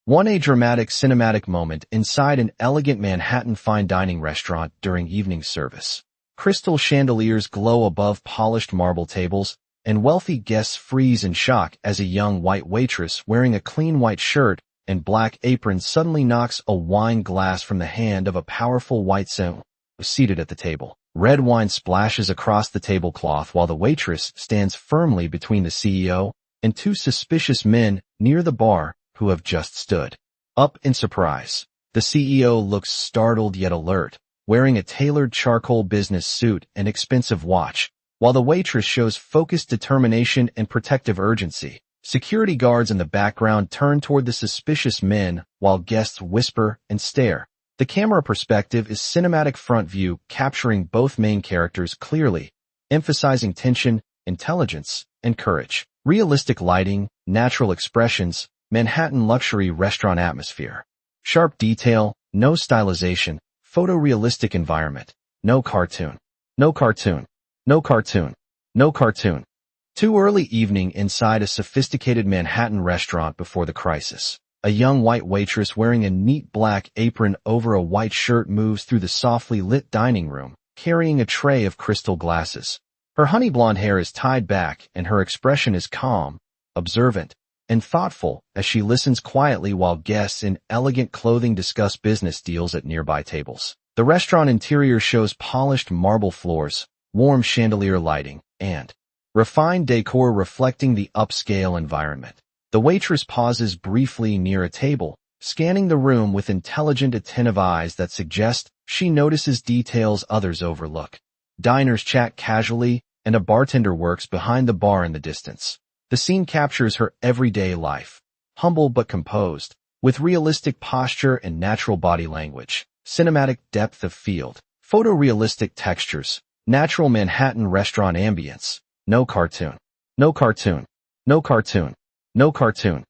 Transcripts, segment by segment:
A dramatic cinematic moment inside an elegant Manhattan fine dining restaurant during evening service. Crystal chandeliers glow above polished marble tables, and wealthy guests freeze in shock as a young white waitress wearing a clean white shirt and black apron suddenly knocks a wine glass from the hand of a powerful white CEO seated at the table. Red wine splashes across the tablecloth while the waitress stands firmly between the CEO and two suspicious men near the bar who have just stood up in surprise. The CEO looks startled yet alert, wearing a tailored charcoal business suit and expensive watch, while the waitress shows focused determination and protective urgency. Security guards in the background turn toward the suspicious men while guests whisper and stare. The camera perspective is cinematic front view, capturing both main characters clearly, emphasizing tension, intelligence, and courage. Realistic lighting, natural expressions, Manhattan luxury restaurant atmosphere. Sharp detail, no stylization, photorealistic environment. No cartoon. No cartoon. No cartoon. No cartoon. Too early evening inside a sophisticated Manhattan restaurant before the crisis. A young white waitress wearing a neat black apron over a white shirt moves through the softly lit dining room, carrying a tray of crystal glasses. Her honey blonde hair is tied back and her expression is calm, observant, and thoughtful as she listens quietly while guests in elegant clothing discuss business deals at nearby tables. The restaurant interior shows polished marble floors, warm chandelier lighting, and refined decor reflecting the upscale environment. The waitress pauses briefly near a table, scanning the room with intelligent, attentive eyes that suggest she notices details others overlook. Diners chat casually, and a bartender works behind the bar in the distance. The scene captures her everyday life, humble but composed, with realistic posture and natural body language, cinematic depth of field, photorealistic textures, natural Manhattan restaurant ambience. No cartoon. No cartoon. No cartoon. No cartoon.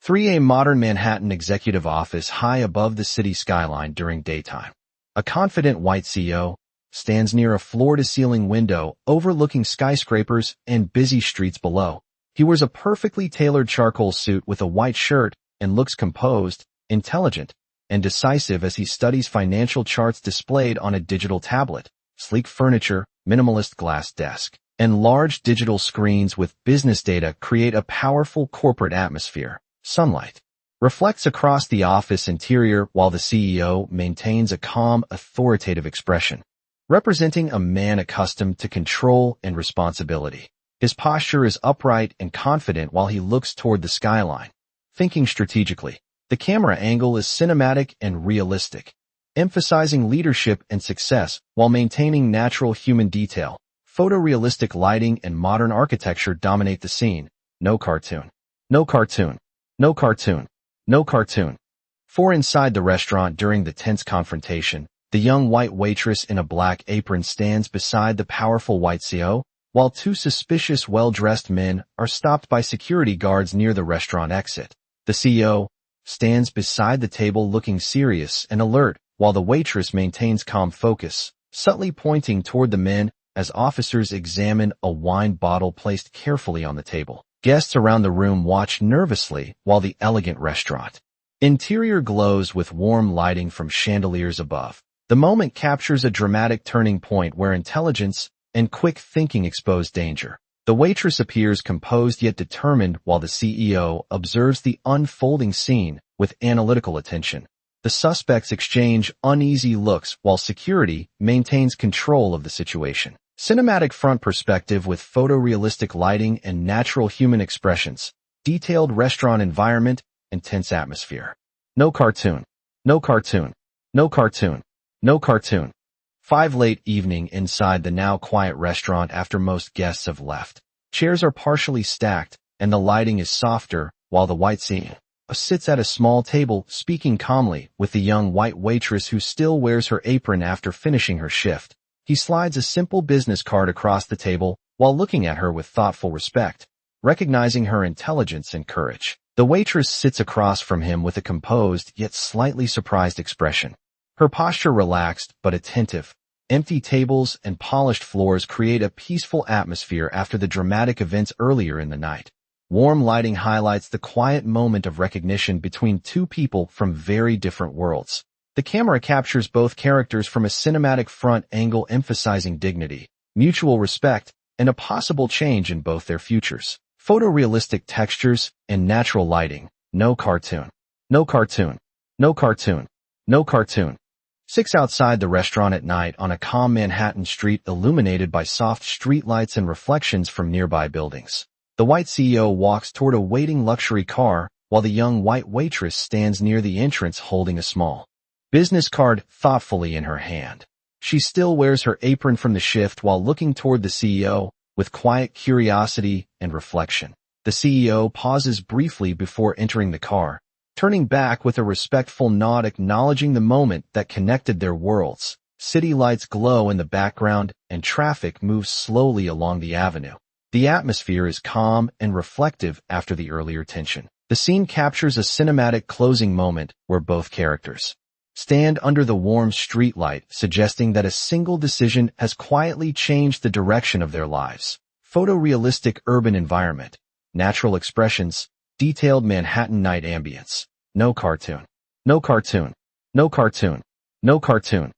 3. A modern Manhattan executive office high above the city skyline during daytime. A confident white CEO stands near a floor-to-ceiling window overlooking skyscrapers and busy streets below. He wears a perfectly tailored charcoal suit with a white shirt and looks composed, intelligent, and decisive as he studies financial charts displayed on a digital tablet. Sleek furniture, minimalist glass desk, and large digital screens with business data create a powerful corporate atmosphere. Sunlight reflects across the office interior while the CEO maintains a calm, authoritative expression, representing a man accustomed to control and responsibility. His posture is upright and confident while he looks toward the skyline, thinking strategically. The camera angle is cinematic and realistic, emphasizing leadership and success while maintaining natural human detail. Photorealistic lighting and modern architecture dominate the scene. No cartoon. No cartoon. No cartoon. No cartoon. 4. Inside the restaurant during the tense confrontation, the young white waitress in a black apron stands beside the powerful white CEO, while two suspicious well-dressed men are stopped by security guards near the restaurant exit. The CEO stands beside the table looking serious and alert, while the waitress maintains calm focus, subtly pointing toward the men as officers examine a wine bottle placed carefully on the table. Guests around the room watch nervously while the elegant restaurant interior glows with warm lighting from chandeliers above. The moment captures a dramatic turning point where intelligence and quick thinking expose danger. The waitress appears composed yet determined while the CEO observes the unfolding scene with analytical attention. The suspects exchange uneasy looks while security maintains control of the situation. Cinematic front perspective with photorealistic lighting and natural human expressions. Detailed restaurant environment and tense atmosphere. No cartoon. No cartoon. No cartoon. No cartoon. 5. Late evening inside the now quiet restaurant after most guests have left. Chairs are partially stacked and the lighting is softer while the white CEO sits at a small table speaking calmly with the young white waitress who still wears her apron after finishing her shift. He slides a simple business card across the table while looking at her with thoughtful respect, recognizing her intelligence and courage. The waitress sits across from him with a composed yet slightly surprised expression. Her posture relaxed but attentive. Empty tables and polished floors create a peaceful atmosphere after the dramatic events earlier in the night. Warm lighting highlights the quiet moment of recognition between two people from very different worlds. The camera captures both characters from a cinematic front angle emphasizing dignity, mutual respect, and a possible change in both their futures. Photorealistic textures and natural lighting. No cartoon. No cartoon. No cartoon. No cartoon. 6 outside the restaurant at night on a calm Manhattan street illuminated by soft streetlights and reflections from nearby buildings. The white CEO walks toward a waiting luxury car while the young white waitress stands near the entrance holding a small business card thoughtfully in her hand. She still wears her apron from the shift while looking toward the CEO with quiet curiosity and reflection. The CEO pauses briefly before entering the car, turning back with a respectful nod acknowledging the moment that connected their worlds. City lights glow in the background and traffic moves slowly along the avenue. The atmosphere is calm and reflective after the earlier tension. The scene captures a cinematic closing moment where both characters stand under the warm streetlight, suggesting that a single decision has quietly changed the direction of their lives. Photorealistic urban environment, natural expressions, detailed Manhattan night ambience. No cartoon. No cartoon. No cartoon. No cartoon.